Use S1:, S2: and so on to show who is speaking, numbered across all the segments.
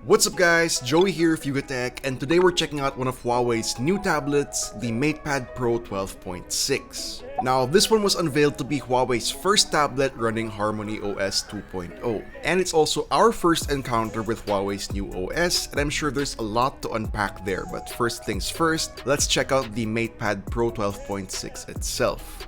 S1: What's up guys, Joey here of Yugatech, and today we're checking out one of Huawei's new tablets, the MatePad Pro 12.6. Now this one was unveiled to be Huawei's first tablet running Harmony OS 2.0, and it's also our first encounter with Huawei's new OS, and I'm sure there's a lot to unpack there, but first things first, let's check out the MatePad Pro 12.6 itself.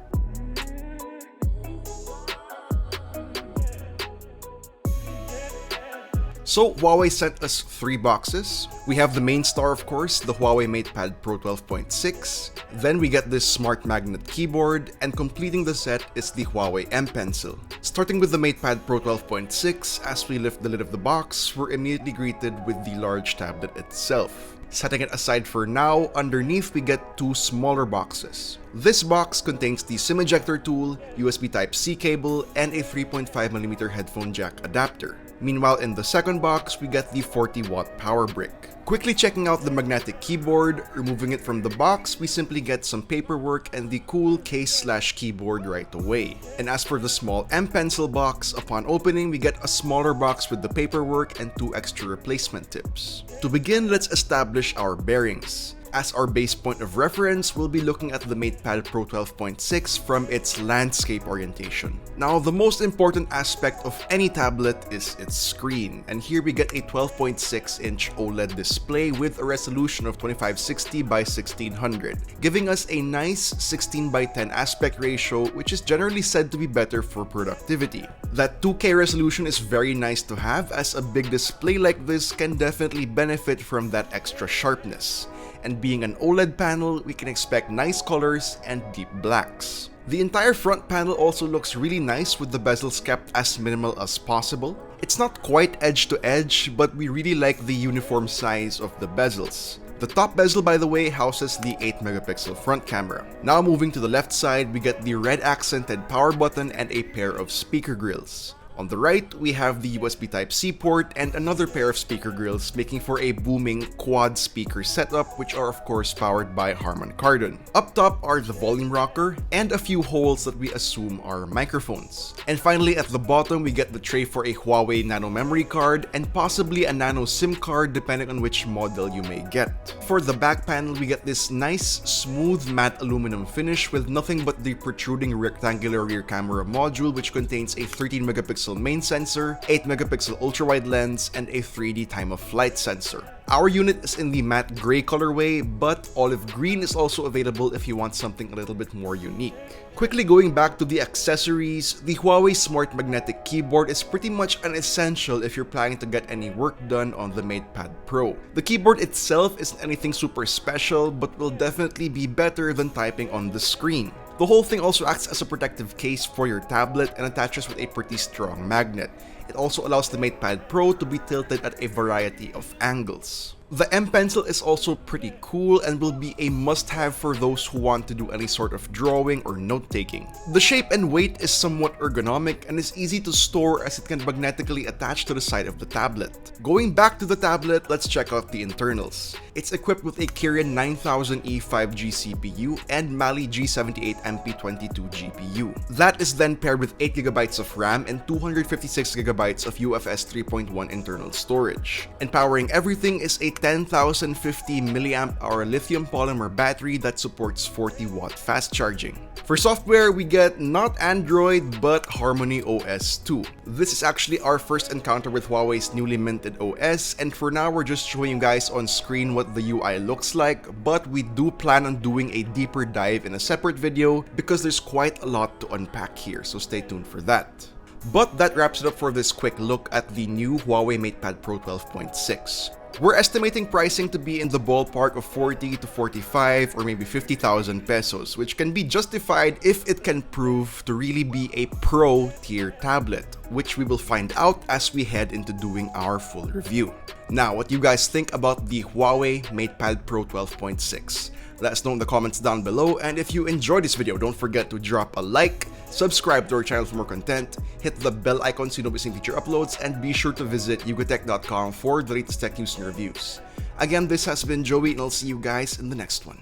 S1: So Huawei sent us 3 boxes. We have the main star, of course, the Huawei MatePad Pro 12.6. Then we get this smart magnet keyboard, and completing the set is the Huawei M Pencil. Starting with the MatePad Pro 12.6, as we lift the lid of the box, we're immediately greeted with the large tablet itself. Setting it aside for now, underneath we get 2 smaller boxes. This box contains the SIM ejector tool, USB Type-C cable, and a 3.5mm headphone jack adapter. Meanwhile, in the second box, we get the 40-watt power brick. Quickly checking out the magnetic keyboard, removing it from the box, we simply get some paperwork and the cool case/keyboard right away. And as for the small M Pencil box, upon opening, we get a smaller box with the paperwork and 2 extra replacement tips. To begin, let's establish our bearings. As our base point of reference, we'll be looking at the MatePad Pro 12.6 from its landscape orientation. Now, the most important aspect of any tablet is its screen, and here we get a 12.6-inch OLED display with a resolution of 2560 by 1600, giving us a nice 16 by 10 aspect ratio, which is generally said to be better for productivity. That 2K resolution is very nice to have, as a big display like this can definitely benefit from that extra sharpness. And being an OLED panel, we can expect nice colors and deep blacks. The entire front panel also looks really nice with the bezels kept as minimal as possible. It's not quite edge to edge, but we really like the uniform size of the bezels. The top bezel, by the way, houses the 8-megapixel front camera. Now moving to the left side, we get the red accented power button and a pair of speaker grills. On the right, we have the USB Type-C port and another pair of speaker grills, making for a booming quad speaker setup, which are of course powered by Harman Kardon. Up top are the volume rocker and a few holes that we assume are microphones. And finally, at the bottom, we get the tray for a Huawei Nano memory card and possibly a Nano SIM card depending on which model you may get. For the back panel, we get this nice smooth matte aluminum finish with nothing but the protruding rectangular rear camera module, which contains a 13-megapixel main sensor, 8-megapixel ultra-wide lens, and a 3D time-of-flight sensor. Our unit is in the matte gray colorway, but olive green is also available if you want something a little bit more unique. Quickly going back to the accessories, the Huawei Smart Magnetic Keyboard is pretty much an essential if you're planning to get any work done on the MatePad Pro. The keyboard itself isn't anything super special, but will definitely be better than typing on the screen. The whole thing also acts as a protective case for your tablet and attaches with a pretty strong magnet. It also allows the MatePad Pro to be tilted at a variety of angles. The M Pencil is also pretty cool and will be a must-have for those who want to do any sort of drawing or note-taking. The shape and weight is somewhat ergonomic and is easy to store as it can magnetically attach to the side of the tablet. Going back to the tablet, let's check out the internals. It's equipped with a Kirin 9000E 5G CPU and Mali G78 MP22 GPU. That is then paired with 8GB of RAM and 256GB of UFS 3.1 internal storage. And powering everything is a 10,050 mAh lithium polymer battery that supports 40-watt fast charging. For software, we get not Android but Harmony OS 2. This is actually our first encounter with Huawei's newly minted OS, and for now we're just showing you guys on screen what the UI looks like, but we do plan on doing a deeper dive in a separate video because there's quite a lot to unpack here, so stay tuned for that. But that wraps it up for this quick look at the new Huawei MatePad Pro 12.6. We're estimating pricing to be in the ballpark of 40 to 45 or maybe 50,000 pesos, which can be justified if it can prove to really be a pro-tier tablet, which we will find out as we head into doing our full review. Now, what you guys think about the Huawei MatePad Pro 12.6? Let us know in the comments down below, and if you enjoyed this video, don't forget to drop a like, subscribe to our channel for more content, hit the bell icon so you don't miss any future uploads, and be sure to visit yugatech.com for the latest tech news and reviews. Again, this has been Joey, and I'll see you guys in the next one.